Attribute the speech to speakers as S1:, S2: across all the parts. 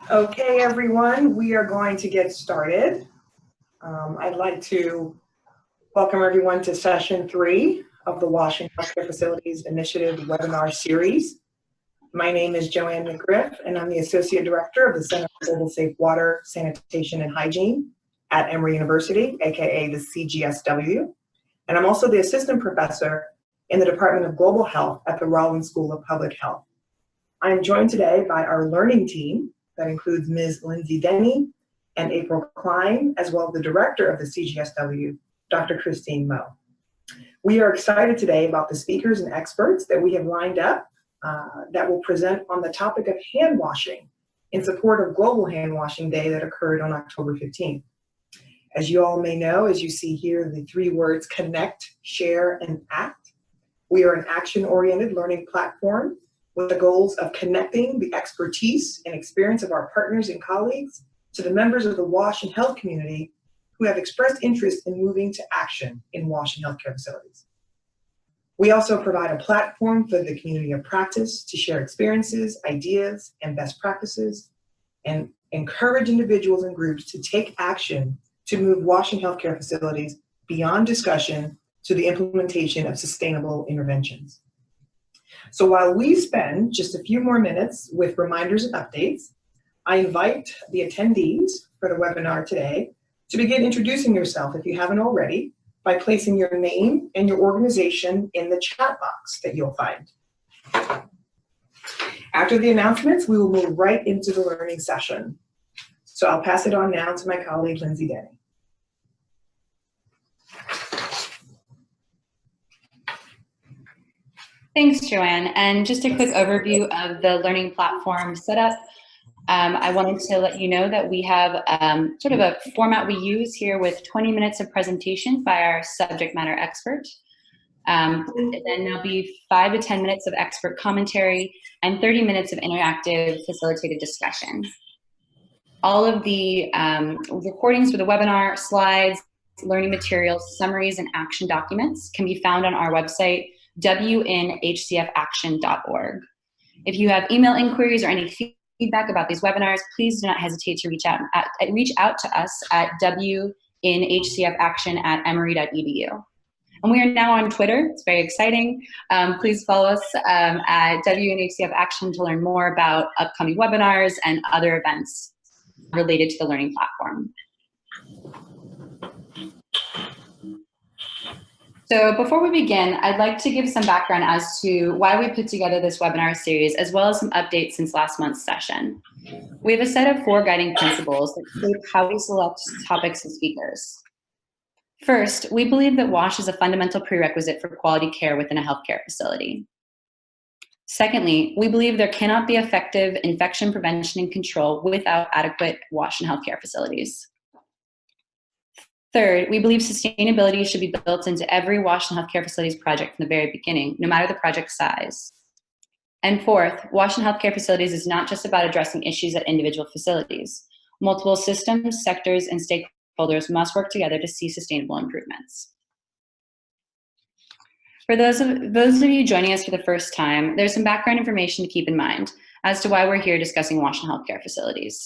S1: Okay, everyone, we are going to get started. I'd like to welcome everyone to session 3 of the Washing Healthcare Facilities Initiative webinar series. My name is Joanne McGriff, and I'm the Associate Director of the Center for Global Safe Water, Sanitation, and Hygiene at Emory University, aka the CGSW. And I'm also the Assistant Professor in the Department of Global Health at the Rollins School of Public Health. I am joined today by our learning team that includes Ms. Lindsay Denny and April Klein, as well as the Director of the CGSW, Dr. Christine Moe. We are excited today about the speakers and experts that we have lined up that will present on the topic of hand washing in support of Global Hand Washing Day that occurred on October 15th. As you all may know, as you see here, the 3 words connect, share, and act. We are an action-oriented learning platform with the goals of connecting the expertise and experience of our partners and colleagues to the members of the WASH and health community who have expressed interest in moving to action in WASH and healthcare facilities. We also provide a platform for the community of practice to share experiences, ideas, and best practices, and encourage individuals and groups to take action to move WASH and healthcare facilities beyond discussion to the implementation of sustainable interventions. So while we spend just a few more minutes with reminders and updates, I invite the attendees for the webinar today to begin introducing yourself, if you haven't already, by placing your name and your organization in the chat box that you'll find. After the announcements, we will move right into the learning session. So I'll pass it on now to my colleague, Lindsay Denny.
S2: Thanks, Joanne. And just a quick overview of the learning platform setup. I wanted to let you know that we have sort of a format we use here with 20 minutes of presentation by our subject matter expert. And then there'll be 5 to 10 minutes of expert commentary and 30 minutes of interactive facilitated discussion. All of the recordings for the webinar, slides, learning materials, summaries, and action documents can be found on our website, WINHCFaction.org. If you have email inquiries or any feedback about these webinars, please do not hesitate to reach out to us at WINHCFaction@emory.edu. And we are now on Twitter. It's very exciting. Please follow us at WINHCFaction to learn more about upcoming webinars and other events related to the learning platform. So before we begin, I'd like to give some background as to why we put together this webinar series, as well as some updates since last month's session. We have a set of 4 guiding principles that shape how we select topics and speakers. First, we believe that WASH is a fundamental prerequisite for quality care within a healthcare facility. Secondly, we believe there cannot be effective infection prevention and control without adequate WASH in healthcare facilities. Third, we believe sustainability should be built into every WASH and healthcare facilities project from the very beginning, no matter the project size. And fourth, WASH and healthcare facilities is not just about addressing issues at individual facilities. Multiple systems, sectors, and stakeholders must work together to see sustainable improvements. For those of you joining us for the first time, there's some background information to keep in mind as to why we're here discussing WASH and healthcare facilities.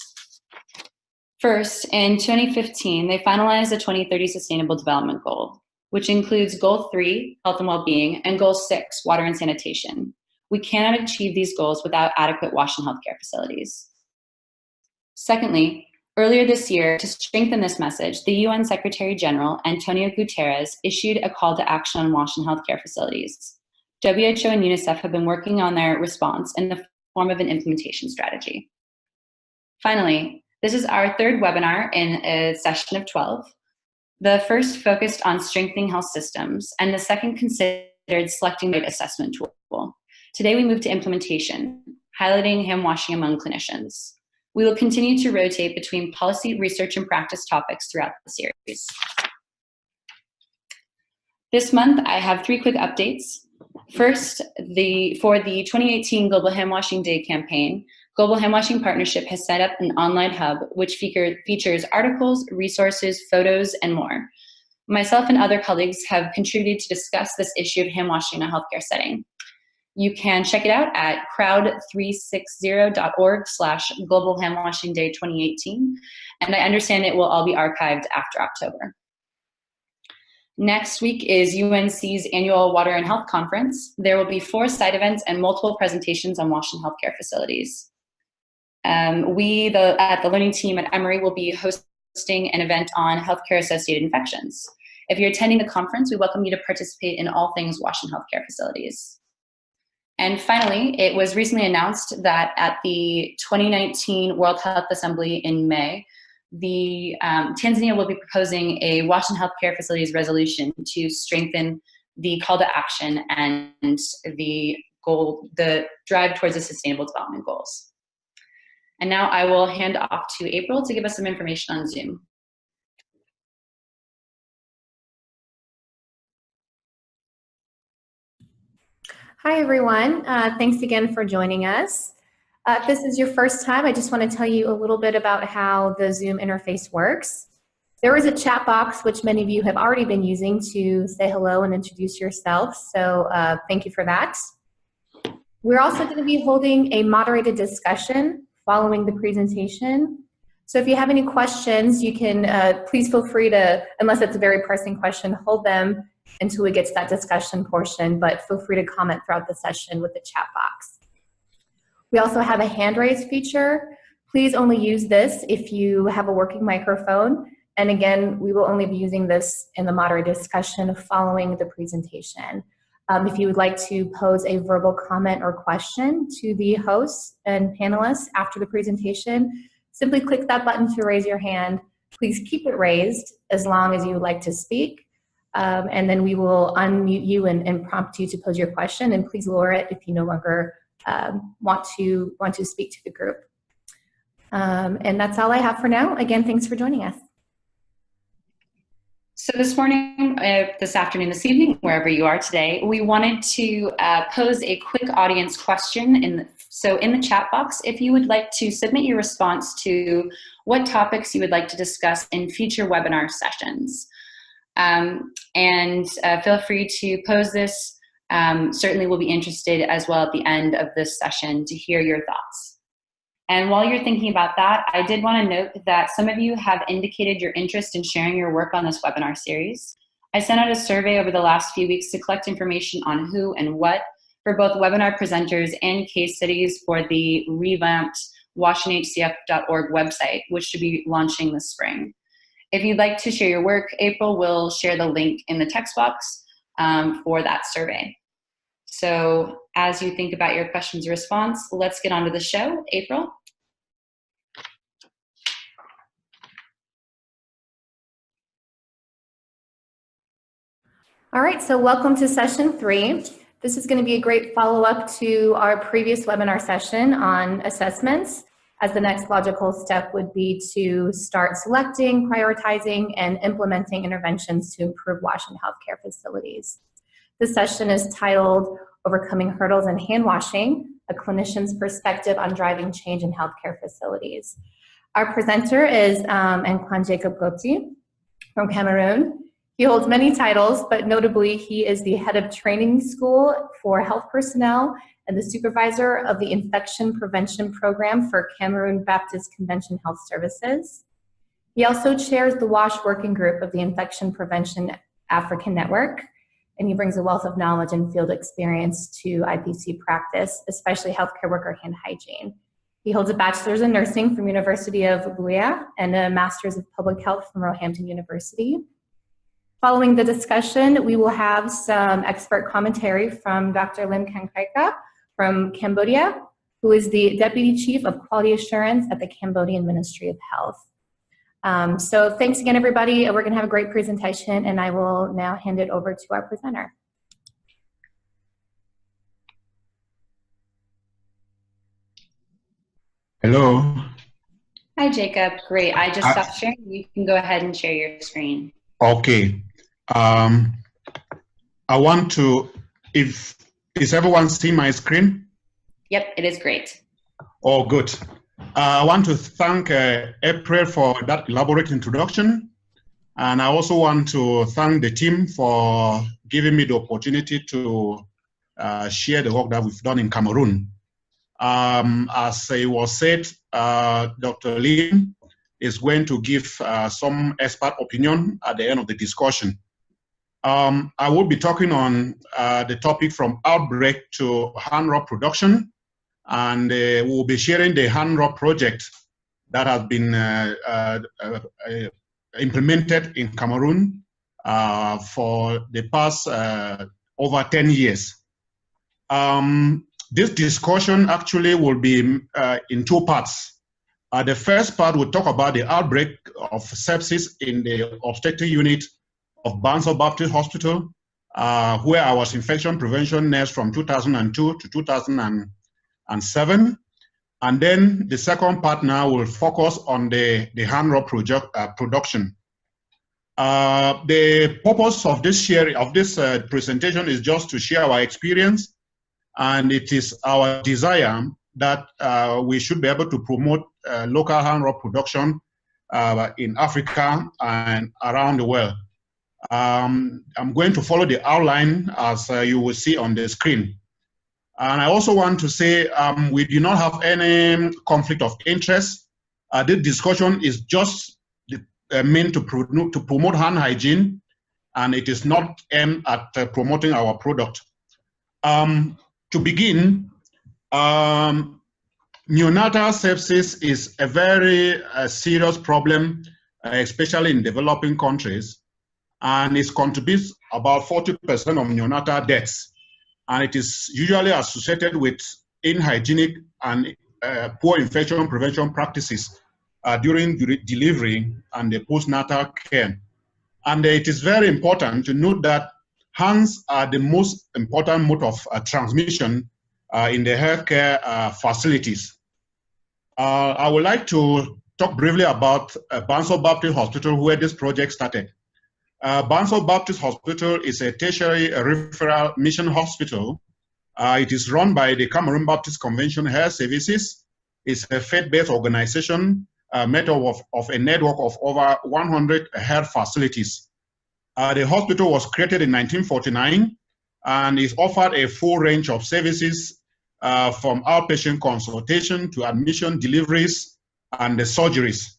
S2: First, in 2015, they finalized the 2030 Sustainable Development Goal, which includes Goal 3, Health and Wellbeing, and Goal 6, Water and Sanitation. We cannot achieve these goals without adequate WASH and healthcare facilities. Secondly, earlier this year, to strengthen this message, the UN Secretary General, Antonio Guterres, issued a call to action on WASH and healthcare facilities. WHO and UNICEF have been working on their response in the form of an implementation strategy. Finally, this is our 3rd webinar in a session of 12. The first focused on strengthening health systems, and the second considered selecting the assessment tool. Today we move to implementation, highlighting hand washing among clinicians. We will continue to rotate between policy, research, and practice topics throughout the series. This month, I have 3 quick updates. First, for the 2018 Global Hand Washing Day campaign, Global Hand Washing Partnership has set up an online hub which features articles, resources, photos, and more. Myself and other colleagues have contributed to discuss this issue of hand washing in a healthcare setting. You can check it out at crowd360.org/Global Handwashing Day 2018. And I understand it will all be archived after October. Next week is UNC's annual Water and Health Conference. There will be 4 side events and multiple presentations on Washington healthcare facilities. We, at the learning team at Emory, will be hosting an event on healthcare-associated infections. If you're attending the conference, we welcome you to participate in all things Washington healthcare facilities. And finally, it was recently announced that at the 2019 World Health Assembly in May, Tanzania will be proposing a Washington healthcare facilities resolution to strengthen the call to action and the drive towards the Sustainable Development Goals. And now I will hand off to April to give us some information on Zoom.
S3: Hi, everyone. Thanks again for joining us. If this is your first time, I just want to tell you a little bit about how the Zoom interface works. There is a chat box, which many of you have already been using to say hello and introduce yourselves, so thank you for that. We're also going to be holding a moderated discussion following the presentation. So if you have any questions, you can please feel free to, unless it's a very pressing question, hold them until we get to that discussion portion, but feel free to comment throughout the session with the chat box. We also have a hand raise feature. Please only use this if you have a working microphone. And again, we will only be using this in the moderated discussion following the presentation. If you would like to pose a verbal comment or question to the hosts and panelists after the presentation, simply click that button to raise your hand. Please keep it raised as long as you would like to speak. And then we will unmute you and prompt you to pose your question, and please lower it if you no longer want to speak to the group. And that's all I have for now. Again, thanks for joining us.
S2: So this morning, this afternoon, this evening, wherever you are today, we wanted to pose a quick audience question. So in the chat box, if you would like to submit your response to what topics you would like to discuss in future webinar sessions. Feel free to pose this. Certainly we'll be interested as well at the end of this session to hear your thoughts. And while you're thinking about that, I did want to note that some of you have indicated your interest in sharing your work on this webinar series. I sent out a survey over the last few weeks to collect information on who and what for both webinar presenters and case studies for the revamped WashingtonHCF.org website, which should be launching this spring. If you'd like to share your work, April will share the link in the text box for that survey. So as you think about your questions and response, let's get on to the show. April?
S3: All right, so welcome to session 3. This is going to be a great follow-up to our previous webinar session on assessments, as the next logical step would be to start selecting, prioritizing, and implementing interventions to improve Washington healthcare facilities. This session is titled Overcoming Hurdles in Handwashing, a Clinician's Perspective on Driving Change in Healthcare Facilities. Our presenter is Nkwan Gobte from Cameroon. He holds many titles, but notably he is the head of training school for health personnel and the supervisor of the infection prevention program for Cameroon Baptist Convention Health Services. He also chairs the WASH working group of the Infection Prevention African Network, and he brings a wealth of knowledge and field experience to IPC practice, especially healthcare worker hand hygiene. He holds a bachelor's in nursing from University of Buea and a master's of public health from Roehampton University. Following the discussion, we will have some expert commentary from Dr. Lim Kankraika from Cambodia, who is the Deputy Chief of Quality Assurance at the Cambodian Ministry of Health. So thanks again, everybody. We're going to have a great presentation, and I will now hand it over to our presenter.
S4: Hello.
S2: Hi, Jacob. Great. I just stopped sharing. You can go ahead and share your screen.
S4: Okay. I want to, is everyone seeing my screen?
S2: Yep, it is great.
S4: Oh, good. I want to thank April for that elaborate introduction. And I also want to thank the team for giving me the opportunity to share the work that we've done in Cameroon. As it was said, Dr. Lim is going to give some expert opinion at the end of the discussion. I will be talking on the topic from outbreak to hand rub production, and we'll be sharing the hand rub project that has been implemented in Cameroon for the past over 10 years. This discussion actually will be in two parts. The first part will talk about the outbreak of sepsis in the obstetric unit of BANSO Baptist Hospital, where I was infection prevention nurse from 2002 to 2007. And then the second part now will focus on the hand rub production. The purpose of this presentation is just to share our experience, and it is our desire that we should be able to promote local hand rub production in Africa and around the world. I'm going to follow the outline as you will see on the screen. And I also want to say we do not have any conflict of interest. This discussion is just meant to promote hand hygiene, and it is not aimed at promoting our product. To begin, neonatal sepsis is a very serious problem, especially in developing countries, and it contributes about 40% of neonatal deaths. And it is usually associated with unhygienic and poor infection prevention practices during delivery and the postnatal care. And it is very important to note that hands are the most important mode of transmission in the healthcare facilities. I would like to talk briefly about BANSO Baptist Hospital, where this project started. BANSO Baptist Hospital is a tertiary referral mission hospital. It is run by the Cameroon Baptist Convention Health Services. It's a faith-based organization made up of a network of over 100 health facilities. The hospital was created in 1949 and is offered a full range of services from outpatient consultation to admission, deliveries, and the surgeries.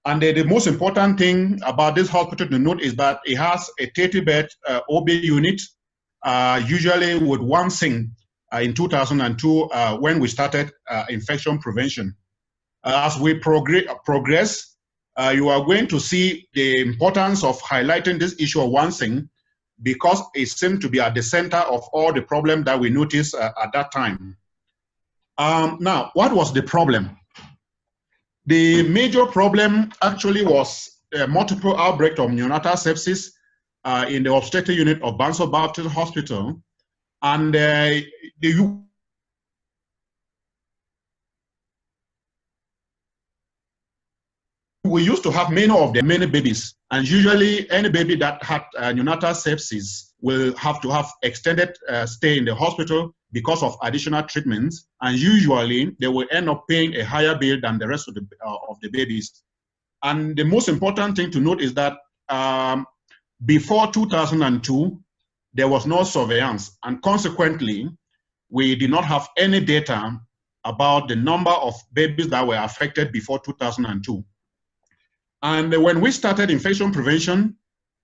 S4: And the most important thing about this hospital to note is that it has a 30-bed OB unit, usually with one sink in 2002 when we started infection prevention. As we progress, you are going to see the importance of highlighting this issue of one sink, because it seemed to be at the center of all the problems that we noticed at that time. Now, what was the problem? The major problem actually was multiple outbreaks of neonatal sepsis in the obstetric unit of BANSO Baptist Hospital. And we used to have many babies. And usually any baby that had neonatal sepsis will have to have extended stay in the hospital because of additional treatments, and usually they will end up paying a higher bill than the rest of the babies. And the most important thing to note is that before 2002, there was no surveillance, and consequently, we did not have any data about the number of babies that were affected before 2002. And when we started infection prevention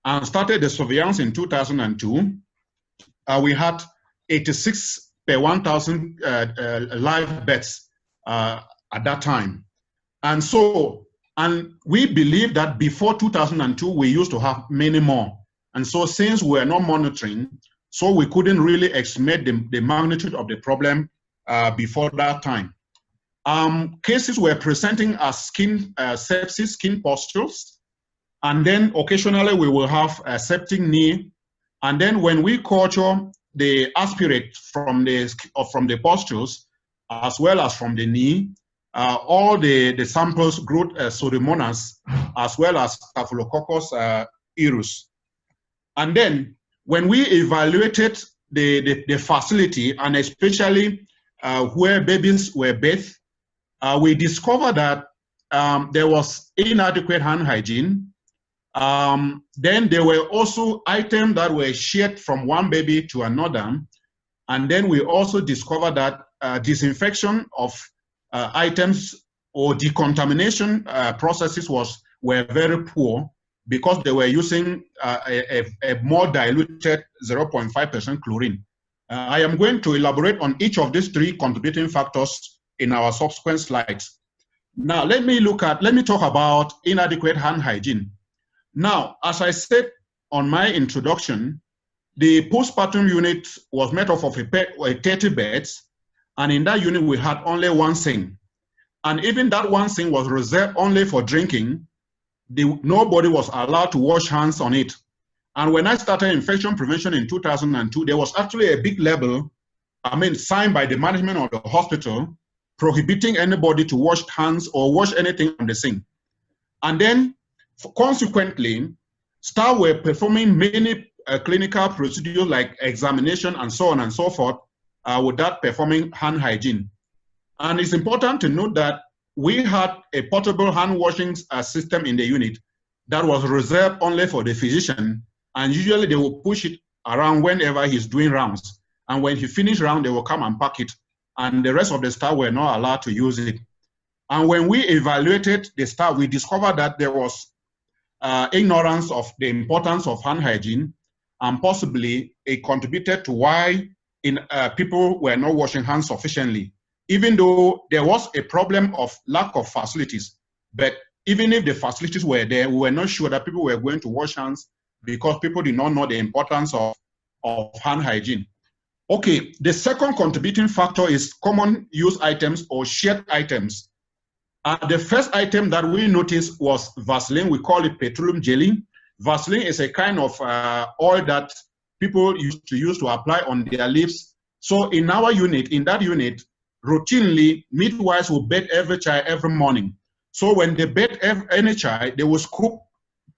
S4: and started the surveillance in 2002, we had 86 per 1,000 live births at that time. And we believe that before 2002, we used to have many more. And so since we were not monitoring, so we couldn't really estimate the magnitude of the problem before that time. Cases were presenting as skin sepsis, skin pustules, and then occasionally we will have a septic knee. And then when we culture the aspirate from the pustules as well as from the knee, all the samples grew Pseudomonas as well as Staphylococcus aureus. And then when we evaluated the facility, and especially where babies were bathed, we discovered that there was inadequate hand hygiene. Then there were also items that were shared from one baby to another, And then we also discovered that disinfection of items or decontamination processes were very poor because they were using a more diluted 0.5% chlorine. I am going to elaborate on each of these three contributing factors in our subsequent slides. Now, let me talk about inadequate hand hygiene. Now, as I said on my introduction, the postpartum unit was made up of 30 beds, and in that unit we had only one sink. And even that one sink was reserved only for drinking. Nobody was allowed to wash hands on it. And when I started infection prevention in 2002, there was actually a big label, signed by the management of the hospital, prohibiting anybody to wash hands or wash anything on the sink. And then, consequently, staff were performing many clinical procedures like examination and so on and so forth without performing hand hygiene. And it's important to note that we had a portable hand washing system in the unit that was reserved only for the physician, and usually they will push it around whenever he's doing rounds. And when he finished round, they will come and pack it, and the rest of the staff were not allowed to use it. And when we evaluated the staff, we discovered that there was ignorance of the importance of hand hygiene, and possibly it contributed to why people were not washing hands sufficiently, even though there was a problem of lack of facilities. But even if the facilities were there, we were not sure that people were going to wash hands because people did not know the importance of hand hygiene. Okay, the second contributing factor is common use items or shared items. The first item that we noticed was Vaseline. We call it petroleum jelly. Vaseline is a kind of oil that people used to use to apply on their lips. So in our unit, routinely, midwives will bathe every child every morning. So when they bathe any child, they will scoop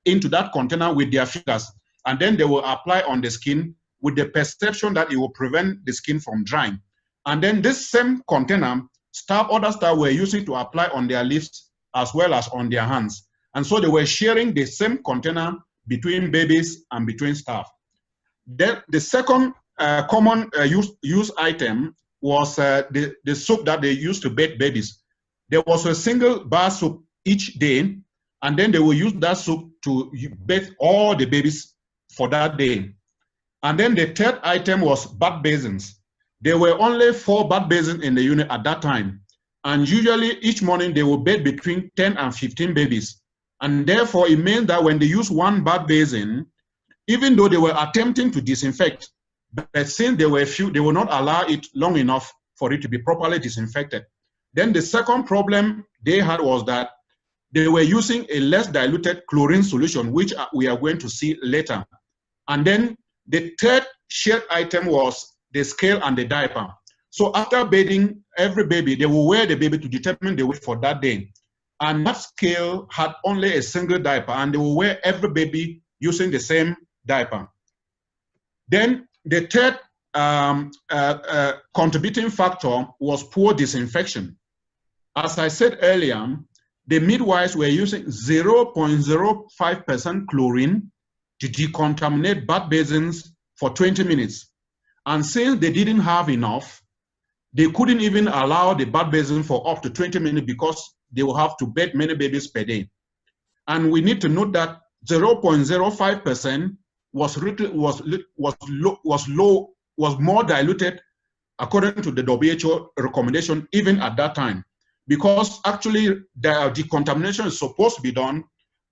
S4: into that container with their fingers, and then they will apply on the skin with the perception that it will prevent the skin from drying. And then this same container, other staff were using to apply on their lips as well as on their hands. And so they were sharing the same container between babies and between staff. Then the second common use item was the soap that they used to bathe babies. There was a single bar soap each day, and then they will use that soap to bathe all the babies for that day. And then the third item was bath basins. There were only 4 bath basins in the unit at that time. And usually each morning they will bathe between 10 and 15 babies. And therefore it means that when they use one bath basin, even though they were attempting to disinfect, but since there were few, they will not allow it long enough for it to be properly disinfected. Then the second problem they had was that they were using a less diluted chlorine solution, which we are going to see later. And then the third shared item was the scale and the diaper. So after bathing every baby, they will wear the baby to determine the weight for that day. And that scale had only a single diaper, and they will wear every baby using the same diaper. Then the third contributing factor was poor disinfection. As I said earlier, the midwives were using 0.05% chlorine to decontaminate bath basins for 20 minutes. And since they didn't have enough, they couldn't even allow the bath basin for up to 20 minutes because they will have to bathe many babies per day. And we need to note that 0.05% was more diluted according to the WHO recommendation even at that time, because actually the decontamination is supposed to be done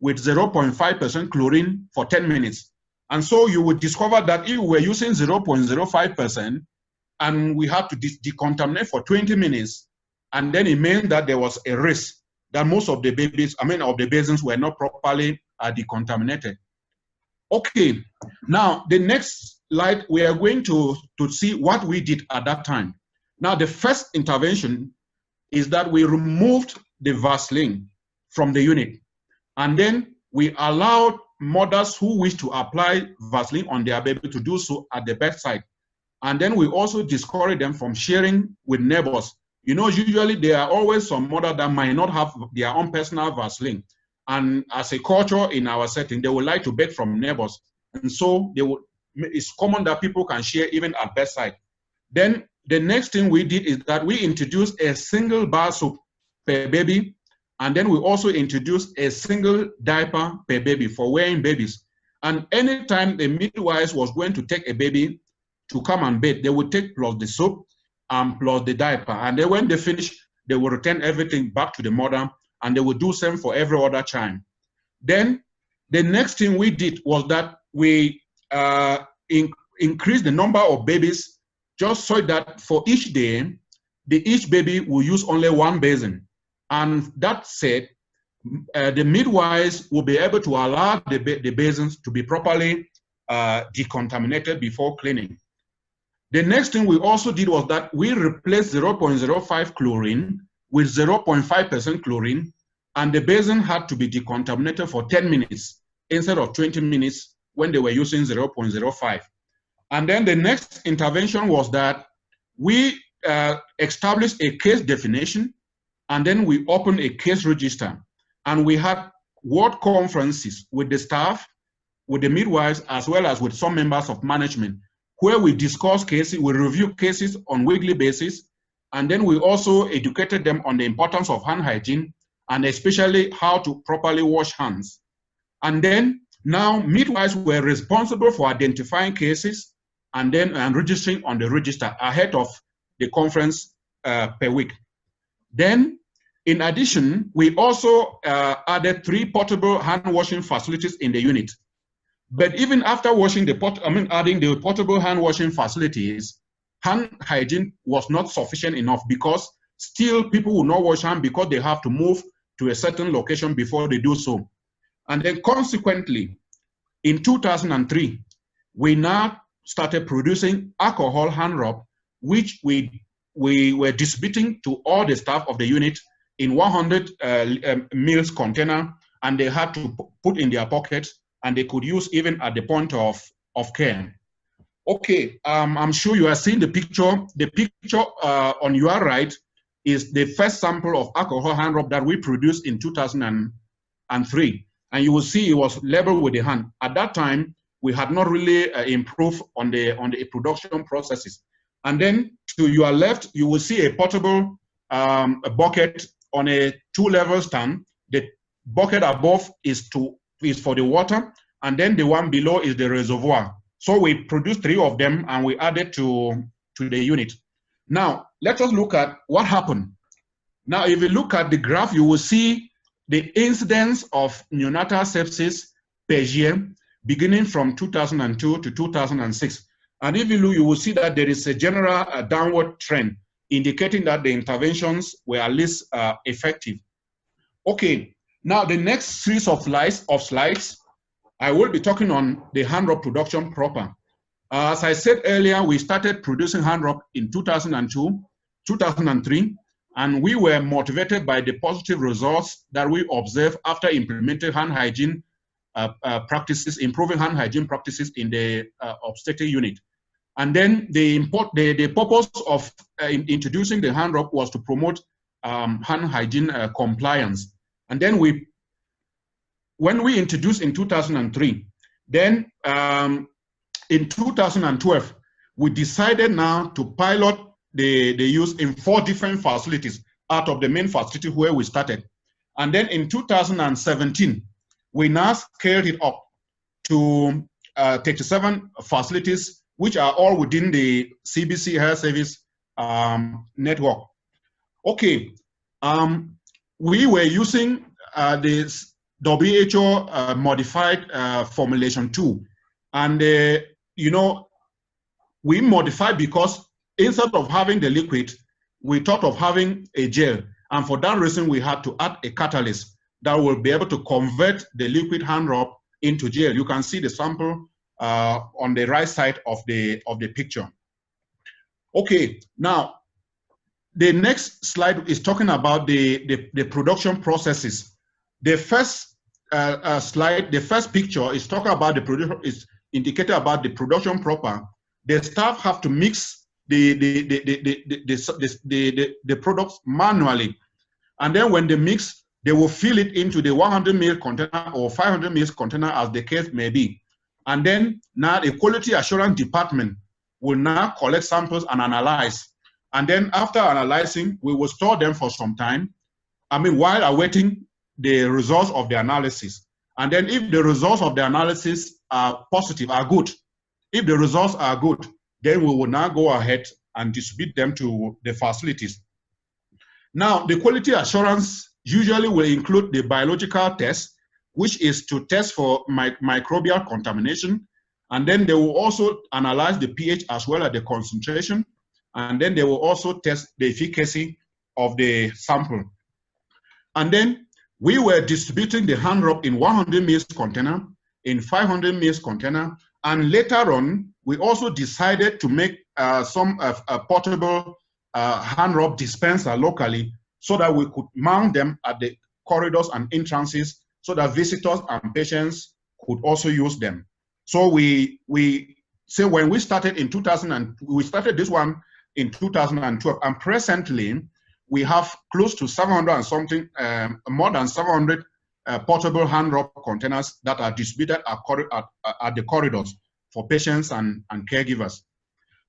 S4: with 0.5% chlorine for 10 minutes. And so you would discover that if we were using 0.05% and we had to decontaminate for 20 minutes, and then it meant that there was a risk that most of the babies, of the basins were not properly decontaminated. Okay, now the next slide, we are going to see what we did at that time. Now the first intervention is that we removed the Vaseline from the unit, and then we allowed mothers who wish to apply Vaseline on their baby to do so at the bedside. And then we also discourage them from sharing with neighbors. You know, usually there are always some mothers that might not have their own personal Vaseline. And as a culture in our setting, they would like to beg from neighbors. And so it's common that people can share even at bedside. Then the next thing we did is that we introduced a single bar soap per baby, and then we also introduced a single diaper per baby for wearing babies. And anytime the midwives was going to take a baby to come and bathe, they would take plus the soap and plus the diaper. And then when they finish, they will return everything back to the mother, and they will do same for every other child. Then the next thing we did was that we increased the number of babies, just so that for each day, each baby will use only one basin. And that said, the midwives will be able to allow the basins to be properly decontaminated before cleaning. The next thing we also did was that we replaced 0.05 chlorine with 0.5% chlorine, and the basin had to be decontaminated for 10 minutes instead of 20 minutes when they were using 0.05. And then the next intervention was that we established a case definition, and then we opened a case register. And we had ward conferences with the staff, with the midwives, as well as with some members of management, where we discuss cases, we review cases on weekly basis, and then we also educated them on the importance of hand hygiene, and especially how to properly wash hands. And then now midwives were responsible for identifying cases and then registering on the register ahead of the conference per week. Then, in addition, we also added 3 portable hand washing facilities in the unit. But even after adding the portable hand washing facilities, hand hygiene was not sufficient enough, because still people will not wash hands because they have to move to a certain location before they do so. And then consequently, in 2003, we now started producing alcohol hand rub, which we were distributing to all the staff of the unit in 100 mils container, and they had to put in their pockets, and they could use even at the point of care. Okay, I'm sure you are seeing the picture. The picture on your right is the first sample of alcohol hand rub that we produced in 2003. And you will see it was labeled with the hand. At that time, we had not really improved on the production processes. And then to your left, you will see a portable a bucket on a 2-level stand. The bucket above is for the water, and then the one below is the reservoir. So we produced 3 of them, and we added to the unit. Now, let us look at what happened. Now, if you look at the graph, you will see the incidence of neonatal sepsis per year, beginning from 2002 to 2006. And if you look, you will see that there is a general downward trend, indicating that the interventions were at least effective. Okay, now the next series of slides, I will be talking on the hand rub production proper. As I said earlier, we started producing hand rub in 2002, 2003, and we were motivated by the positive results that we observed after implementing hand hygiene practices, improving hand hygiene practices in the obstetric unit. And then the purpose of introducing the hand rub was to promote hand hygiene compliance. And then when we introduced in 2003, then in 2012, we decided now to pilot the use in 4 different facilities out of the main facility where we started. And then in 2017, we now scaled it up to 37 facilities, which are all within the CBCHS service network. Okay, we were using this WHO modified formulation 2. And, you know, we modified because instead of having the liquid, we thought of having a gel. And for that reason, we had to add a catalyst that will be able to convert the liquid hand rub into gel. You can see the sample on the right side of the picture. Okay, now the next slide is talking about the production processes. The first slide, the first picture is talking about the production, is indicated about the production proper. The staff have to mix the products manually, and then when they mix, they will fill it into the 100 ml container or 500 ml container, as the case may be. And then now the quality assurance department will now collect samples and analyze. And then after analyzing, we will store them for some time, while awaiting the results of the analysis. And then if the results of the analysis are positive, are good, if the results are good, then we will now go ahead and distribute them to the facilities. Now, the quality assurance usually will include the biological test, which is to test for microbial contamination. And then they will also analyze the pH as well as the concentration. And then they will also test the efficacy of the sample. And then we were distributing the hand rub in 100 ml container, in 500 ml container. And later on, we also decided to make some portable hand rub dispenser locally so that we could mount them at the corridors and entrances so that visitors and patients could also use them. So we say when we started in 2000, we started this one in 2012, and presently we have close to 700 and something, more than 700 portable hand rub containers that are distributed at the corridors for patients and caregivers.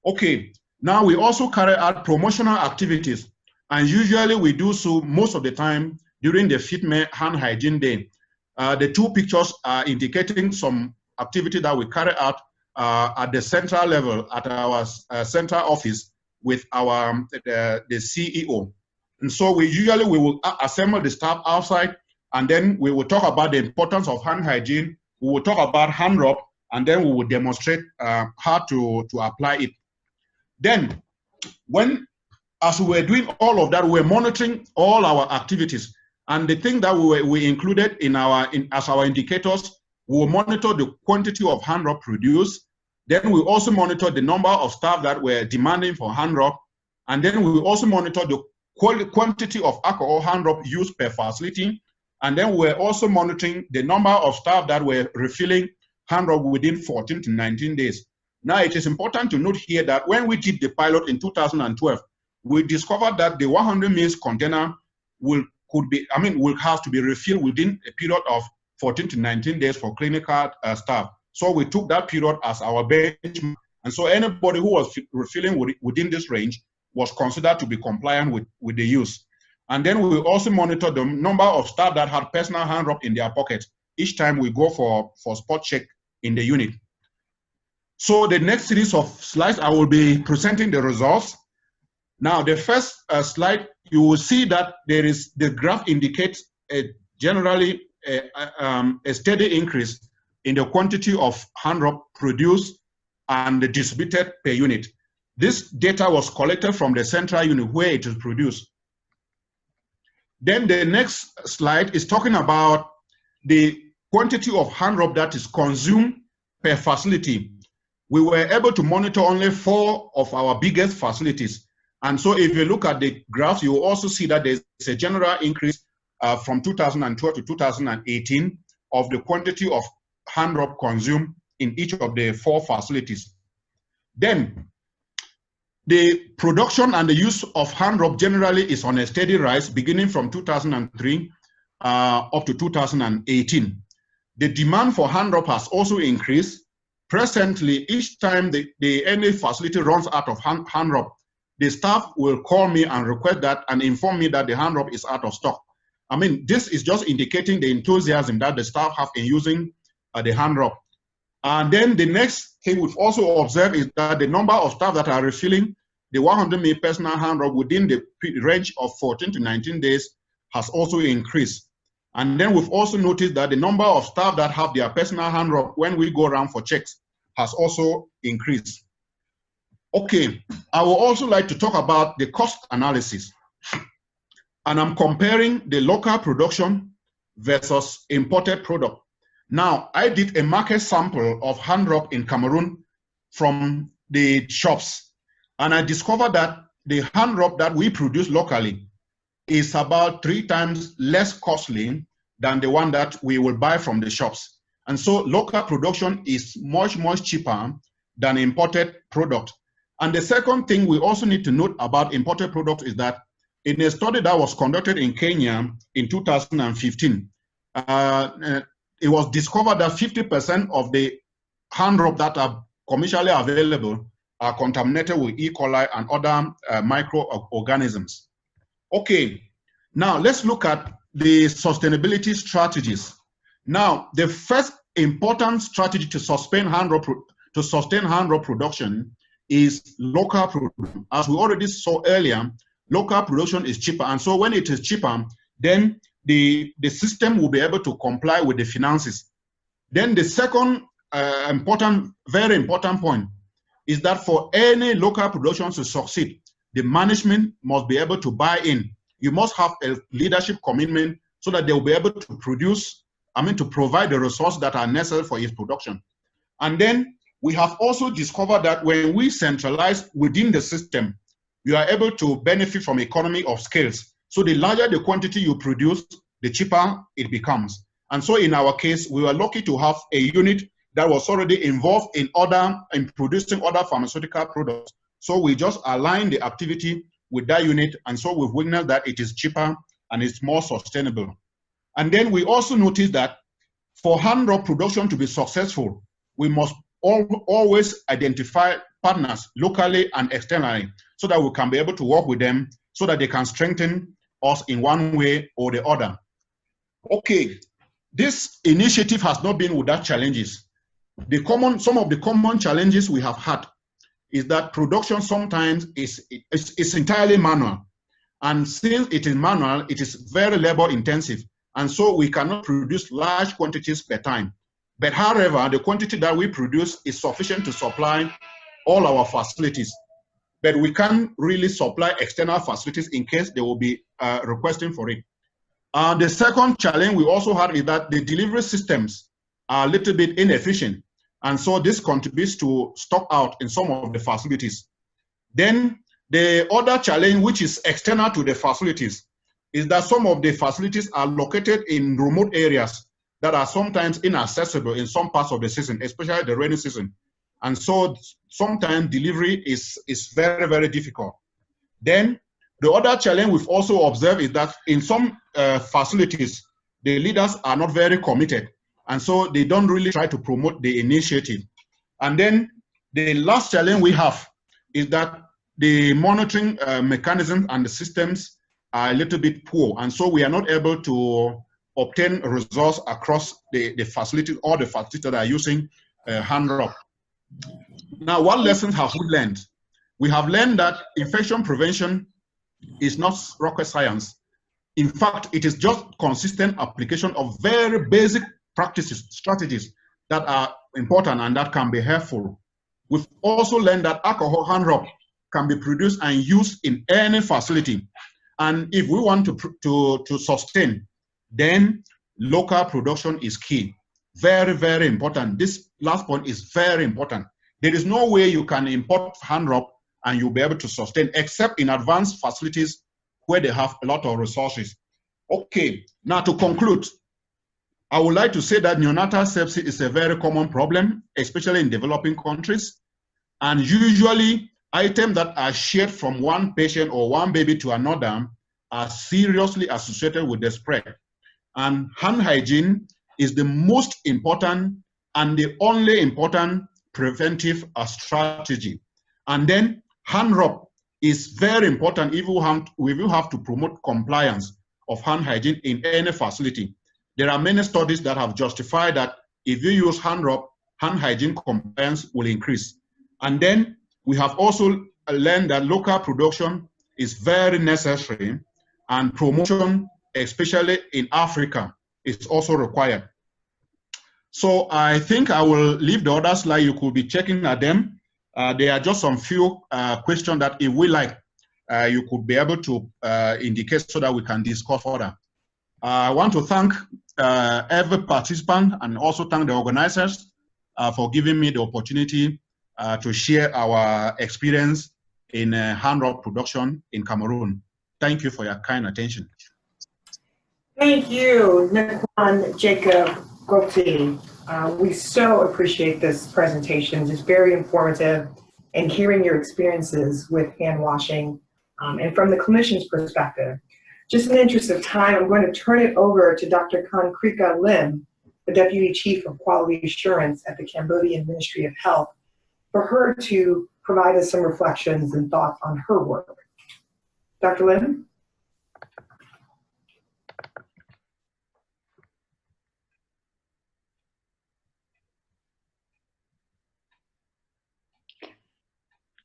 S4: Okay, now we also carry out promotional activities, and usually we do so most of the time during the FITME Hand Hygiene Day. The two pictures are indicating some activity that we carry out at the central level at our central office with our the CEO. And so we will assemble the staff outside, and then we will talk about the importance of hand hygiene. We will talk about hand rub, and then we will demonstrate how to apply it. Then, as we were doing all of that, we were monitoring all our activities. And the thing that we included as our indicators, we will monitor the quantity of hand rub produced. Then we also monitor the number of staff that were demanding for hand rub. And then we will also monitor the quantity of alcohol hand rub used per facility. And then we're also monitoring the number of staff that were refilling hand rub within 14 to 19 days. Now, it is important to note here that when we did the pilot in 2012, we discovered that the 100 ml container will have to be refilled within a period of 14 to 19 days for clinical staff. So we took that period as our benchmark. And so anybody who was refilling within this range was considered to be compliant with the use. And then we also monitor the number of staff that had personal hand rub in their pocket each time we go for spot check in the unit. So the next series of slides, I will be presenting the results. Now, the first slide, you will see that the graph indicates generally a steady increase in the quantity of hand rub produced and distributed per unit. This data was collected from the central unit where it is produced. Then the next slide is talking about the quantity of hand rub that is consumed per facility. We were able to monitor only 4 of our biggest facilities. And so if you look at the graphs, you will also see that there's a general increase from 2012 to 2018 of the quantity of hand rub consumed in each of the 4 facilities. Then the production and the use of hand rub generally is on a steady rise beginning from 2003 up to 2018. The demand for hand rub has also increased. Presently, each time any facility runs out of hand rub, the staff will call me and request that and inform me that the hand rub is out of stock. This is just indicating the enthusiasm that the staff have in using the hand rub. And then the next thing we've also observed is that the number of staff that are refilling the 100 ml personal hand rub within the range of 14 to 19 days has also increased. And then we've also noticed that the number of staff that have their personal hand rub when we go around for checks has also increased. Okay, I would also like to talk about the cost analysis. And I'm comparing the local production versus imported product. Now, I did a market sample of hand rub in Cameroon from the shops. And I discovered that the hand rub that we produce locally is about 3 times less costly than the one that we will buy from the shops. And so local production is much, much cheaper than imported product. And the second thing we also need to note about imported products is that in a study that was conducted in Kenya in 2015, it was discovered that 50% of the hand rub that are commercially available are contaminated with E. coli and other microorganisms. Okay, now let's look at the sustainability strategies. Now, the first important strategy to sustain hand rope production is local production. As we already saw earlier, local production is cheaper, and so when it is cheaper, then the system will be able to comply with the finances. Then the second very important point is that for any local production to succeed, the management must be able to buy in. You must have a leadership commitment so that they will be able to produce, to provide the resources that are necessary for its production. And then we have also discovered that when we centralize within the system, you are able to benefit from economy of scales. So the larger the quantity you produce, the cheaper it becomes. And so in our case, we were lucky to have a unit that was already involved in producing other pharmaceutical products. So we just align the activity with that unit, and so we've witnessed that it is cheaper and it's more sustainable. And then we also noticed that for hand rope production to be successful, we must always identify partners locally and externally so that we can be able to work with them so that they can strengthen us in one way or the other. Okay, this initiative has not been without challenges. Some of the common challenges we have had is that production sometimes is entirely manual. And since it is manual, it is very labor intensive. And so we cannot produce large quantities per time. But however, the quantity that we produce is sufficient to supply all our facilities. But we can't really supply external facilities in case they will be requesting for it. The second challenge we also had is that the delivery systems are a little bit inefficient. And so this contributes to stock out in some of the facilities. Then the other challenge, which is external to the facilities, is that some of the facilities are located in remote areas that are sometimes inaccessible in some parts of the season, especially the rainy season. And so sometimes delivery is very, very difficult. Then the other challenge we've also observed is that in some facilities, the leaders are not very committed. And so they don't really try to promote the initiative. And then the last challenge we have is that the monitoring mechanisms and the systems are a little bit poor. And so we are not able to obtain results across the facilities or the facilities that are using hand rope. Now, what lessons have we learned? We have learned that infection prevention is not rocket science. In fact, it is just consistent application of very basic practices, strategies that are important and that can be helpful. We've also learned that alcohol hand rope can be produced and used in any facility. And if we want to sustain, then local production is key. Very, very important. This last point is very important. There is no way you can import hand rope and you'll be able to sustain except in advanced facilities where they have a lot of resources. Okay, now to conclude, I would like to say that neonatal sepsis is a very common problem, especially in developing countries. And usually, items that are shared from one patient or one baby to another are seriously associated with the spread. And hand hygiene is the most important and the only important preventive strategy. And then hand rope is very important if we have to promote compliance of hand hygiene in any facility. There are many studies that have justified that if you use hand rope, hand hygiene compliance will increase. And then we have also learned that local production is very necessary and promotion, especially in Africa, is also required. So I think I will leave the other slide. You could be checking at them. There are just some few questions that if we like, you could be able to indicate so that we can discuss further. I want to thank every participant and also thank the organizers for giving me the opportunity to share our experience in hand rope production in Cameroon. Thank you for your kind attention.
S1: Thank you, Nkwan, Jacob, Gobte. We so appreciate this presentation. It's very informative, and hearing your experiences with hand washing and from the clinician's perspective. Just in the interest of time, I'm going to turn it over to Dr. Kankrika Lim, the Deputy Chief of Quality Assurance at the Cambodian Ministry of Health, for her to provide us some reflections and thoughts on her work. Dr. Lynn?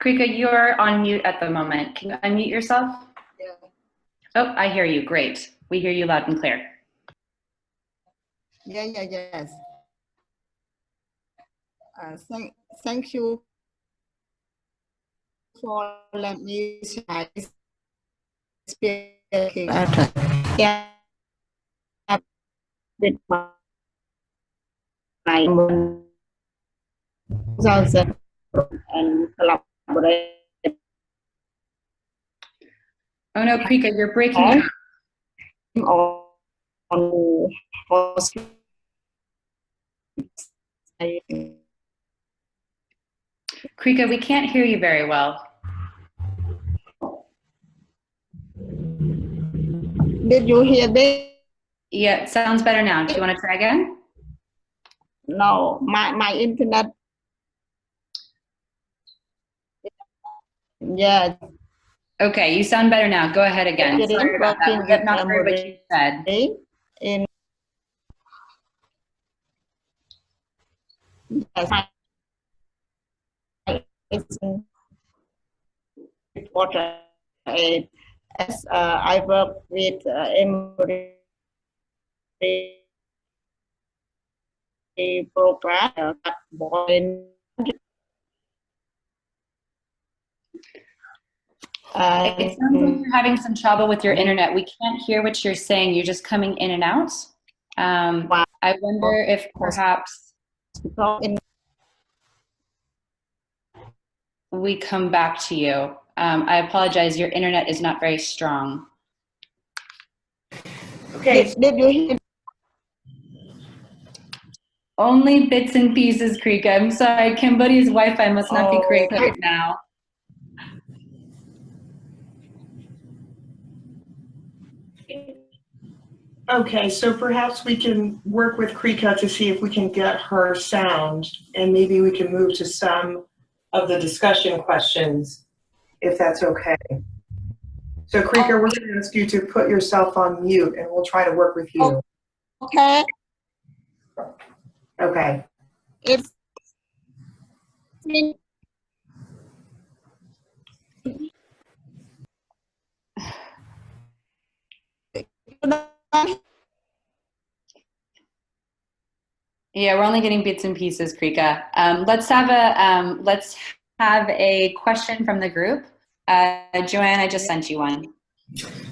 S2: Krika, you're on mute at the moment. Can you unmute yourself?
S5: Yeah.
S2: Oh, I hear you. Great. We hear you loud and clear.
S5: Yes. Thank you for letting me share this speaking. Yeah. With my 2000 and collaborate.
S2: Oh no, Krika, you're breaking up.
S5: On
S2: Krika, we can't hear you very well.
S5: Did you hear this?
S2: Yeah, it sounds better now. Do you want to try again?
S5: No, my internet. Yeah.
S2: Okay, you sound better now. Go ahead again.
S5: It is
S2: Sorry about that. We have not heard what you said.
S5: In yes, it's important. As I work with Emory program,
S2: It sounds like you're having some trouble with your internet. We can't hear what you're saying. You're just coming in and out. I wonder if perhaps we come back to you. I apologize. Your internet is not very strong.
S1: Okay.
S5: Did you hear?
S2: Only bits and pieces, Krika. I'm sorry. Cambodia's Wi-Fi must not be great right now.
S1: Okay, so perhaps we can work with Krika to see if we can get her sound, and maybe we can move to some of the discussion questions, if that's okay. So Krika, we're going to ask you to put yourself on mute, and we'll try to work with you.
S5: Okay.
S1: Okay.
S5: It's
S2: Yeah, we're only getting bits and pieces, Krika. Let's have a question from the group. Joanne, I just sent you one.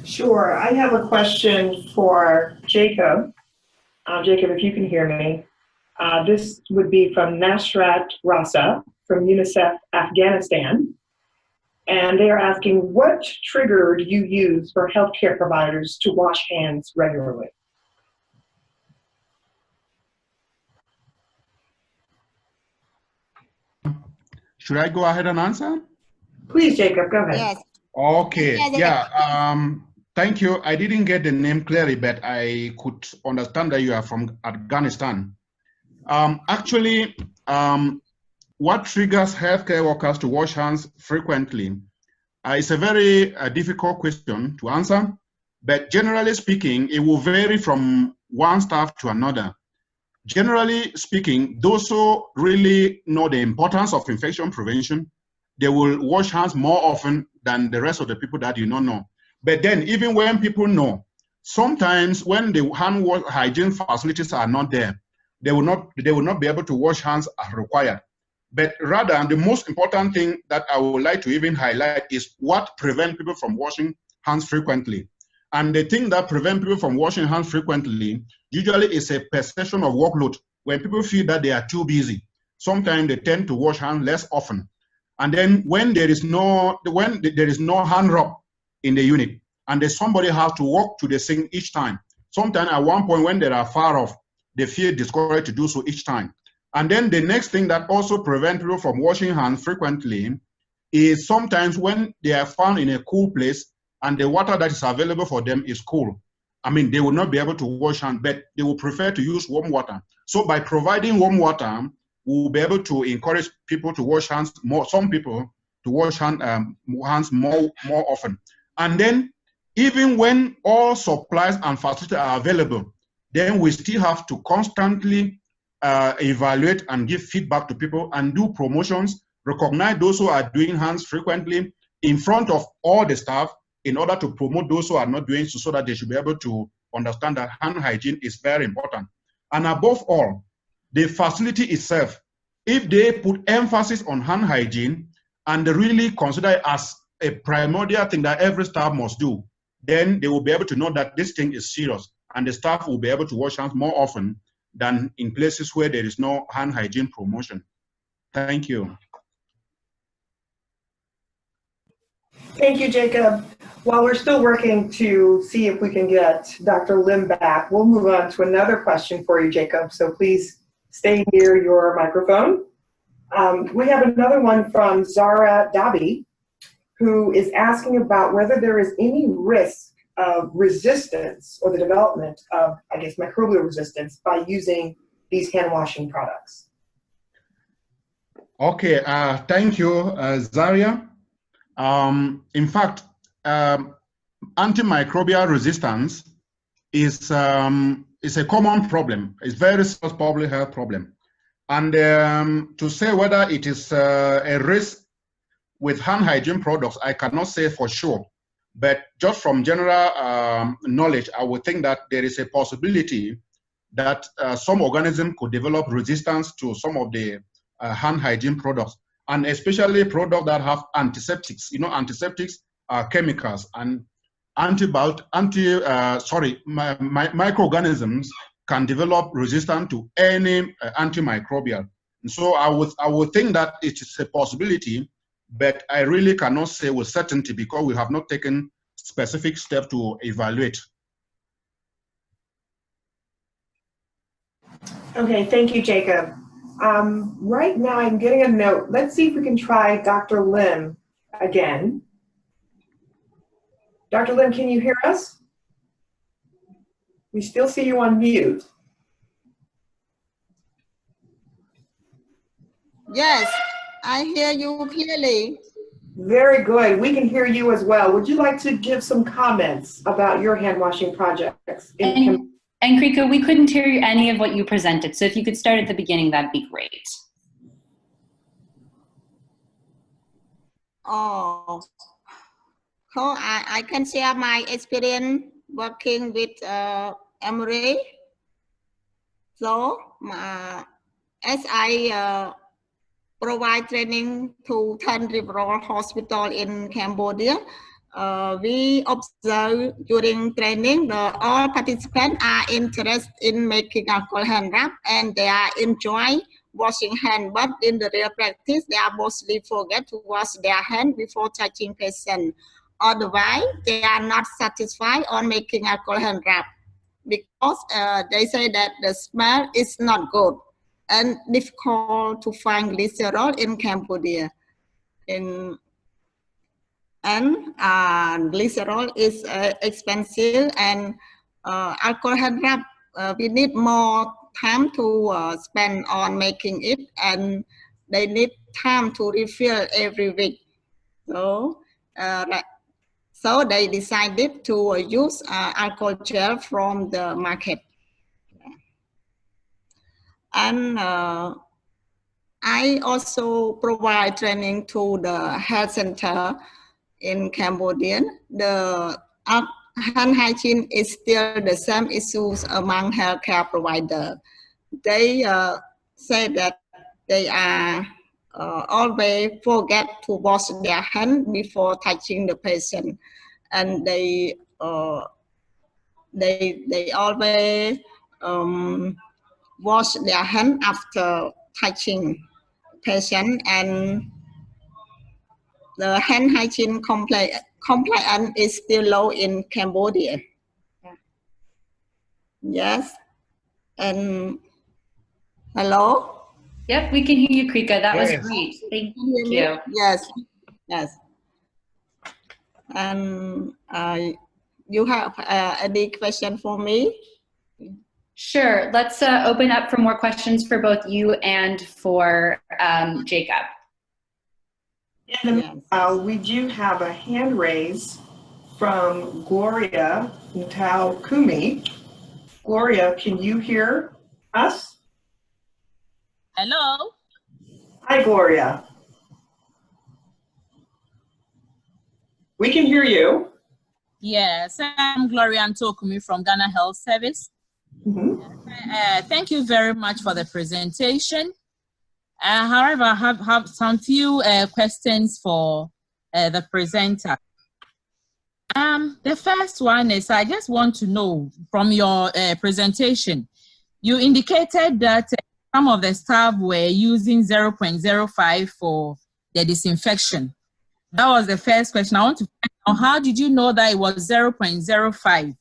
S1: Sure. I have a question for Jacob. Jacob, if you can hear me. This would be from Nasrat Rasa from UNICEF Afghanistan. And they are asking, what trigger do you use for healthcare providers to wash hands regularly?
S4: Should I go ahead and answer?
S1: Please, Jacob, go ahead.
S5: yes.
S4: Okay,
S5: Yes.
S4: yeah, thank you. I didn't get the name clearly, but I could understand that you are from Afghanistan. Actually, what triggers healthcare workers to wash hands frequently is a very difficult question to answer, but generally speaking, it will vary from one staff to another. Generally speaking, those who really know the importance of infection prevention, they will wash hands more often than the rest of the people that do not know. But then, even when people know, sometimes when the hand hygiene facilities are not there, they will not be able to wash hands as required. But rather, the most important thing that I would like to even highlight is what prevents people from washing hands frequently. And the thing that prevents people from washing hands frequently usually is a perception of workload. When people feel that they are too busy, sometimes they tend to wash hands less often. And then when there is no hand rub in the unit, and then somebody has to walk to the sink each time, sometimes at one point when they are far off, they feel discouraged to do so each time. And then the next thing that also prevents people from washing hands frequently is sometimes when they are found in a cool place and the water that is available for them is cool. I mean, they will not be able to wash hands, but they will prefer to use warm water. So by providing warm water, we will be able to encourage people to wash hands more, some people to wash hands more often. And then even when all supplies and facilities are available, then we still have to constantly evaluate and give feedback to people and do promotions, recognize those who are doing hands frequently in front of all the staff in order to promote those who are not doing so that they should be able to understand that hand hygiene is very important. And above all, the facility itself, if they put emphasis on hand hygiene and they really consider it as a primordial thing that every staff must do, then they will be able to know that this thing is serious and the staff will be able to wash hands more often than in places where there is no hand hygiene promotion. Thank you.
S1: Thank you, Jacob. While we're still working to see if we can get Dr. Lim back, we'll move on to another question for you, Jacob. So please stay near your microphone. We have another one from Zara Dabi, who is asking about whether there is any risk of resistance or the development of, I guess, microbial resistance by using these hand washing products.
S4: Okay, thank you, Zaria. In fact, antimicrobial resistance is a common problem. It's a very serious public health problem. And to say whether it is a risk with hand hygiene products, I cannot say for sure. But just from general knowledge, I would think that there is a possibility that some organism could develop resistance to some of the hand hygiene products, and especially products that have antiseptics. You know, antiseptics are chemicals, and microorganisms can develop resistance to any antimicrobial. And so I would think that it is a possibility, but I really cannot say with certainty because we have not taken specific steps to evaluate.
S1: Okay, thank you, Jacob. Right now I'm getting a note. Let's see if we can try Dr. Lim again. Dr. Lim, can you hear us? We still see you on mute.
S5: Yes, I hear you clearly.
S1: Very good. We can hear you as well. Would you like to give some comments about your hand washing projects?
S2: And Krika, we couldn't hear any of what you presented, so if you could start at the beginning, that'd be great.
S5: Oh, so I can share my experience working with Emory. So, as I provide training to 10 referral hospitals in Cambodia, we observe during training all participants are interested in making alcohol hand wrap and they are enjoy washing hands, but in the real practice they are mostly forget to wash their hands before touching patient. Otherwise, they are not satisfied on making alcohol hand wrap because they say that the smell is not good and difficult to find glycerol in Cambodia. And glycerol is expensive, and alcohol hand wrap, we need more time to spend on making it, and they need time to refill every week. So, so they decided to use alcohol gel from the market. And I also provide training to the health center in Cambodia. The hand hygiene is still the same issues among healthcare providers. They say that they are always forget to wash their hands before touching the patient, and they always wash their hands after touching patient, and the hand hygiene compliance is still low in Cambodia. Yes, and hello?
S2: Yep, we can hear you, Krika. That was great. Thank you.
S5: Yes, yes. And you have any question for me?
S2: Sure. Let's open up for more questions for both you and for Jacob.
S1: In the meanwhile, we do have a hand raise from Gloria Natal Kumi. Gloria, can you hear us?
S6: Hello.
S1: Hi, Gloria. We can hear you.
S6: Yes, I'm Gloria Ntokumi from Ghana Health Service. Thank you very much for the presentation. However, I have some few questions for the presenter. The first one is, I just want to know from your presentation, you indicated that some of the staff were using 0.05 for the disinfection. That was the first question. I want to find out, how did you know that it was 0.05?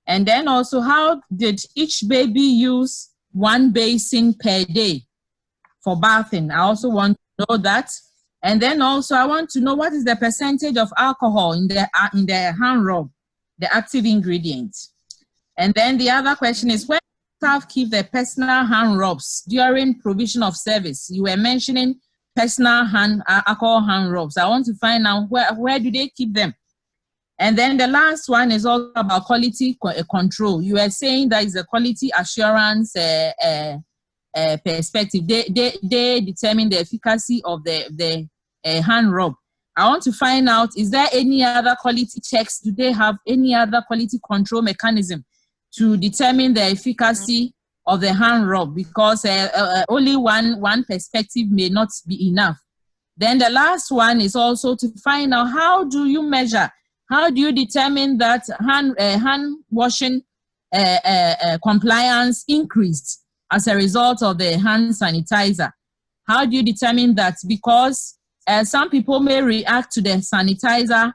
S6: And then also, how did each baby use 1 basin per day for bathing? I also want to know that. And then also, I want to know what is the percentage of alcohol in the hand rub, the active ingredient. And then the other question is, where do staff keep their personal hand rubs during provision of service? You were mentioning personal alcohol hand rubs. I want to find out where do they keep them? And then the last one is also about quality control. You were saying that is a quality assurance perspective. They determine the efficacy of the hand rub. I want to find out, is there any other quality checks? Do they have any other quality control mechanism to determine the efficacy of the hand rub? Because only one perspective may not be enough. Then the last one is also to find out, how do you measure, how do you determine that hand washing compliance increased as a result of the hand sanitizer? How do you determine that? Because some people may react to the sanitizer,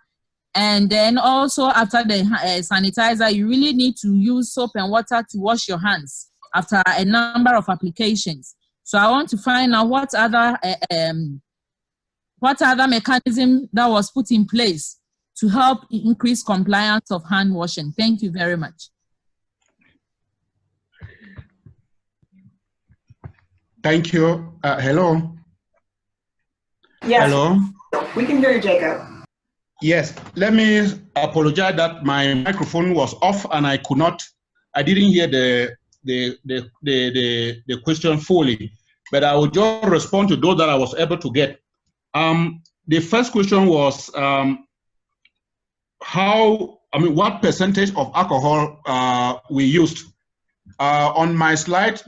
S6: and then also after the sanitizer, you really need to use soap and water to wash your hands after a number of applications. So I want to find out what other mechanism that was put in place to help increase compliance of hand washing. Thank you very much.
S4: Thank you. Hello.
S1: Yes.
S4: Hello.
S1: We can hear you, Jacob.
S4: Yes. Let me apologize that my microphone was off and I didn't hear the question fully, but I will just respond to those that I was able to get. The first question was what percentage of alcohol we used. On my slide,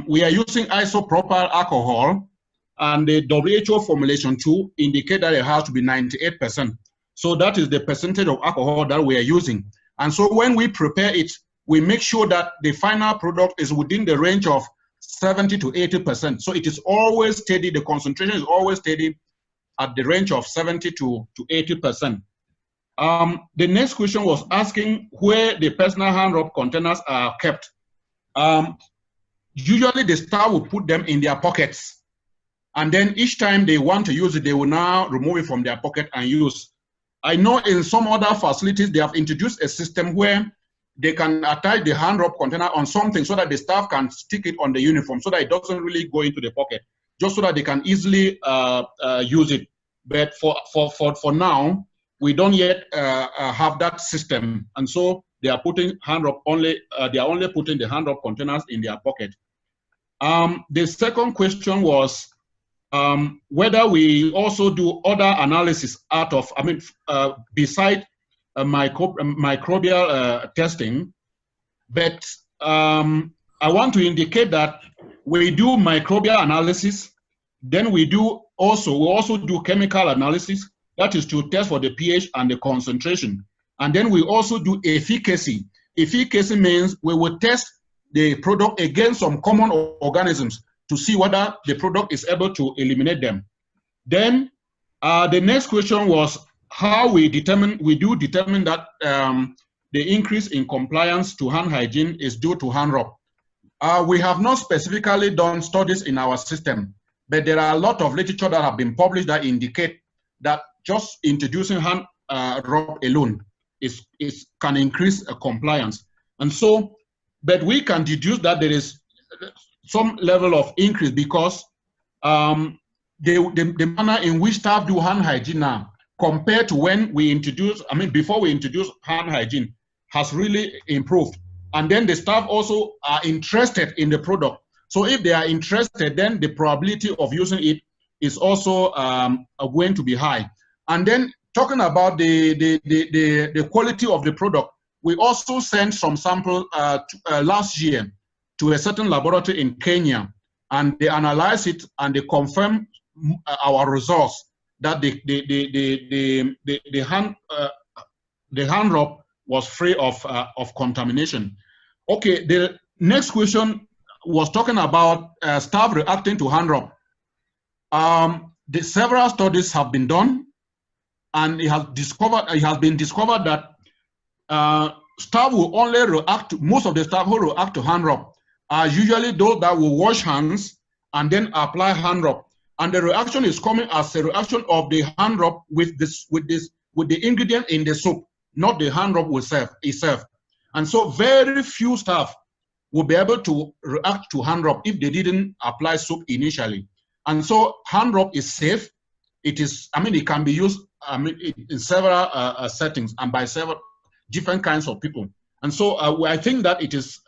S4: we are using isopropyl alcohol, and the WHO formulation 2 indicate that it has to be 98%. So that is the percentage of alcohol that we are using. And so when we prepare it, we make sure that the final product is within the range of 70 to 80%. So it is always steady, the concentration is always steady at the range of 70 to 80%. The next question was asking where the personal hand rub containers are kept. Usually the staff will put them in their pockets, and then each time they want to use it, they will now remove it from their pocket and use. I know in some other facilities, they have introduced a system where they can attach the hand rub container on something so that the staff can stick it on the uniform so that it doesn't really go into the pocket, just so that they can easily use it. But for now, we don't yet have that system. And so they are putting hand rub only, they are only putting the hand rub containers in their pocket. The second question was whether we also do other analysis out of, beside microbial testing. But I want to indicate that we do microbial analysis, then we also do chemical analysis, that is to test for the pH and the concentration. And then we also do efficacy. Efficacy means we will test the product against some common organisms to see whether the product is able to eliminate them. Then the next question was how we do determine that the increase in compliance to hand hygiene is due to hand rub. We have not specifically done studies in our system, but there are a lot of literature that have been published that indicate that just introducing hand rub alone can increase compliance. And so, but we can deduce that there is some level of increase because the manner in which staff do hand hygiene now compared to when we introduced, before we introduced hand hygiene, has really improved. And then the staff also are interested in the product. So if they are interested, then the probability of using it is also going to be high. And then talking about the quality of the product, we also sent some sample last year to a certain laboratory in Kenya, and they analyzed it and they confirmed our results that the hand rub was free of contamination. Okay, the next question was talking about staff reacting to hand rub. Several studies have been done, and it has been discovered that staff will only react to, most of the staff who react to hand rub are usually those that will wash hands and then apply hand rub. And the reaction is coming as a reaction of the hand rub with the ingredient in the soup, not the hand rub itself. And so very few staff will be able to react to hand rub if they didn't apply soap initially. And so hand rub is safe. It is, it can be used in several settings and by several different kinds of people. And so I think that it is,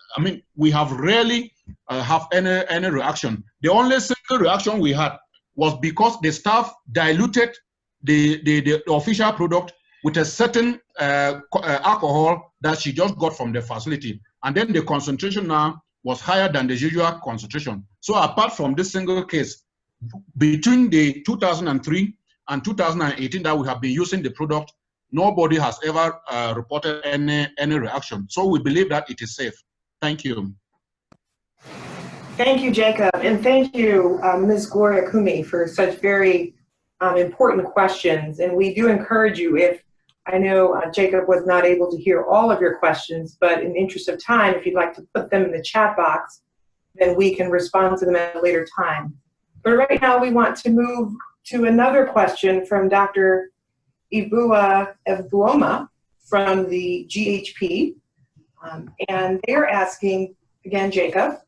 S4: we have rarely have any reaction. The only single reaction we had was because the staff diluted the official product with a certain alcohol that she just got from the facility. And then the concentration now was higher than the usual concentration. So apart from this single case, between the 2003 and 2018 that we have been using the product, nobody has ever reported any reaction. So we believe that it is safe. Thank you.
S1: Thank you, Jacob. And thank you, Ms. Gloria Kumi, for such very important questions. And we do encourage you, if I know Jacob was not able to hear all of your questions, but in the interest of time, if you'd like to put them in the chat box, then we can respond to them at a later time. But right now we want to move to another question from Dr. Ibua Evbuoma from the GHP. And they're asking, again, Jacob,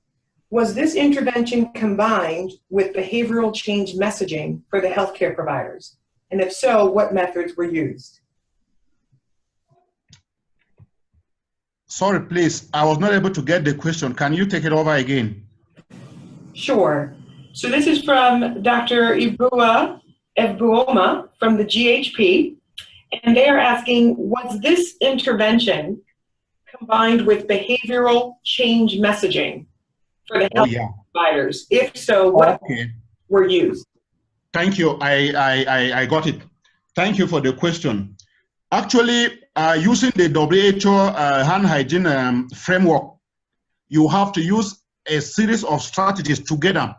S1: was this intervention combined with behavioral change messaging for the healthcare providers? And if so, what methods were used?
S4: Sorry, please, I was not able to get the question. Can you take it over again?
S1: Sure. So this is from Dr. Ibua Evbuoma from the GHP, and they are asking, was this intervention combined with behavioral change messaging for the health providers? If so, what were used?
S4: Thank you. I got it. Thank you for the question. Actually, using the WHO hand hygiene framework, you have to use a series of strategies together,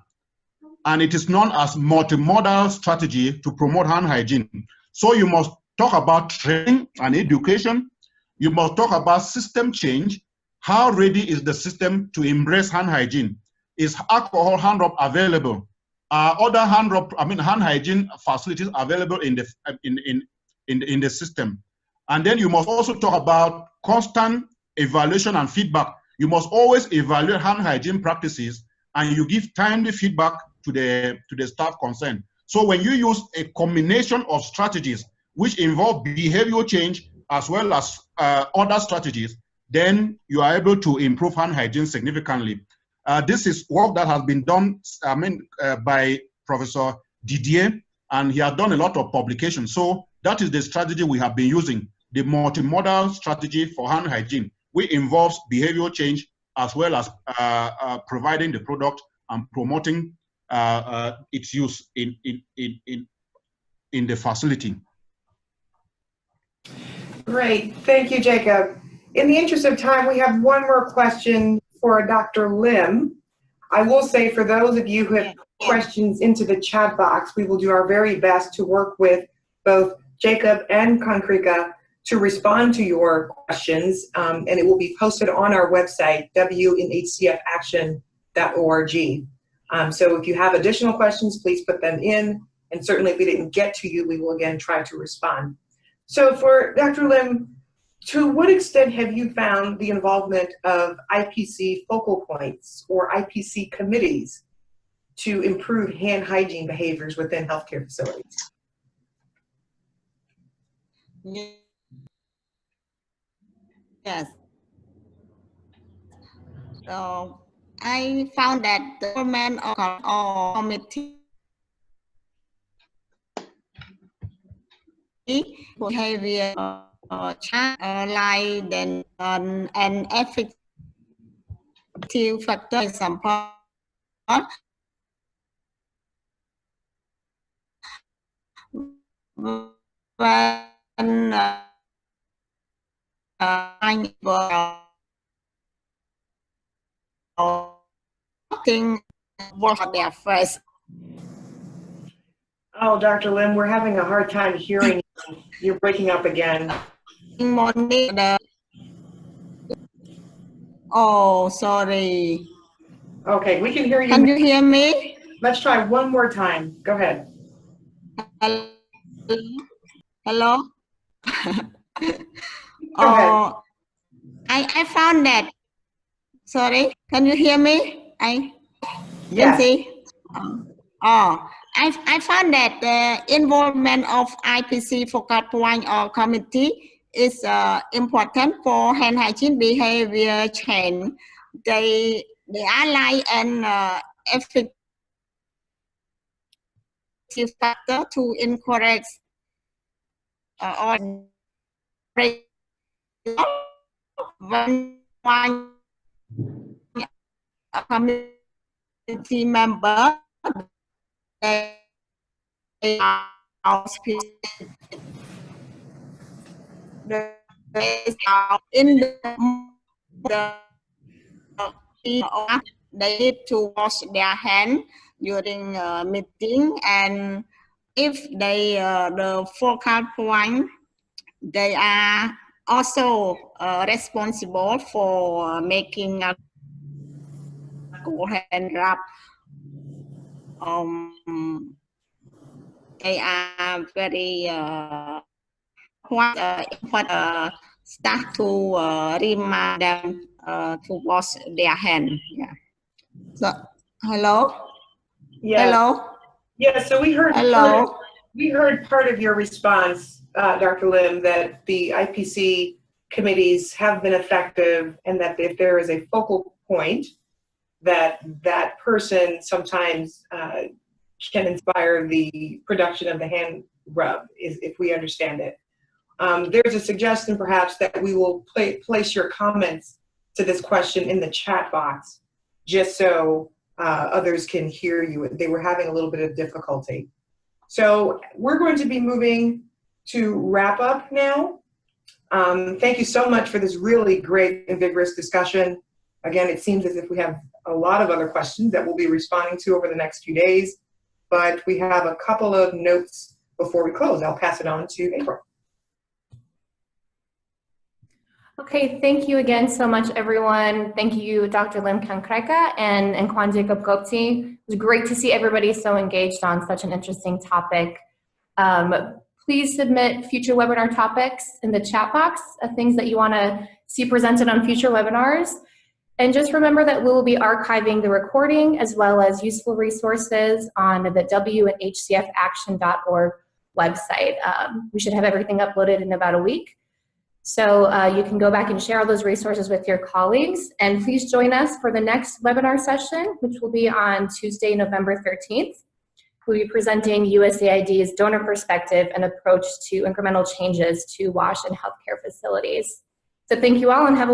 S4: and it is known as multimodal strategy to promote hand hygiene. So you must talk about training and education. You must talk about system change. How ready is the system to embrace hand hygiene? Is alcohol hand rub available? Are other hand hygiene facilities available in the system? And then you must also talk about constant evaluation and feedback. You must always evaluate hand hygiene practices, and you give timely feedback to the staff concerned. So when you use a combination of strategies which involve behavioral change as well as other strategies, then you are able to improve hand hygiene significantly. This is work that has been done by Professor Didier, and he has done a lot of publications. So that is the strategy we have been using, the multimodal strategy for hand hygiene, which involves behavioral change as well as providing the product and promoting its use in the facility.
S1: Great, thank you, Jacob. In the interest of time, we have one more question for Dr. Lim. I will say, for those of you who have questions into the chat box, we will do our very best to work with both Jacob and Kankrika to respond to your questions, and it will be posted on our website, www.hcfaction.org. So if you have additional questions, please put them in, and certainly if we didn't get to you, we will again try to respond. So for Dr. Lim, to what extent have you found the involvement of IPC focal points or IPC committees to improve hand hygiene behaviors within healthcare facilities?
S5: Yes. So I found that the government or committee behavior like then an effective factor is support when thing work there first.
S1: Oh, Dr. Lim, we're having a hard time hearing you. You're breaking up again.
S5: Oh, sorry.
S1: Okay, we can hear you.
S5: Can you hear me?
S1: Let's try one more time. Go ahead.
S5: Hello?
S1: Go ahead.
S5: I found that. Sorry, can you hear me?
S1: Yes.
S5: I found that the involvement of IPC focal point or committee is important for hand hygiene behavior change. They are like an effective factor to encourage or when one community member they are in the they need to wash their hand during meeting, and if they the focal point, they are also responsible for making a hand rub. They are very important start to remind them to wash their hand. Yeah. So, hello.
S1: Yes.
S5: Hello.
S1: Yeah. So we heard.
S5: Hello.
S1: We heard part of your response, Dr. Lim, that the IPC committees have been effective, and that if there is a focal point, that person sometimes can inspire the production of the hand rub, if we understand it. There's a suggestion perhaps that we will place your comments to this question in the chat box, just so others can hear you. They were having a little bit of difficulty. So we're going to be moving to wrap up now. Thank you so much for this really great and vigorous discussion. Again, it seems as if we have a lot of other questions that we'll be responding to over the next few days, but we have a couple of notes before we close. I'll pass it on to April.
S3: Okay, thank you again so much, everyone. Thank you, Dr. Lim Kankreka and Nkwan Jacob Gobte. It was great to see everybody so engaged on such an interesting topic. Please submit future webinar topics in the chat box of things that you want to see presented on future webinars. And just remember that we will be archiving the recording as well as useful resources on the w&hcfaction.org website. We should have everything uploaded in about a week. So you can go back and share all those resources with your colleagues. And please join us for the next webinar session, which will be on Tuesday, November 13th. We'll be presenting USAID's donor perspective and approach to incremental changes to WASH and healthcare facilities. So thank you all and have a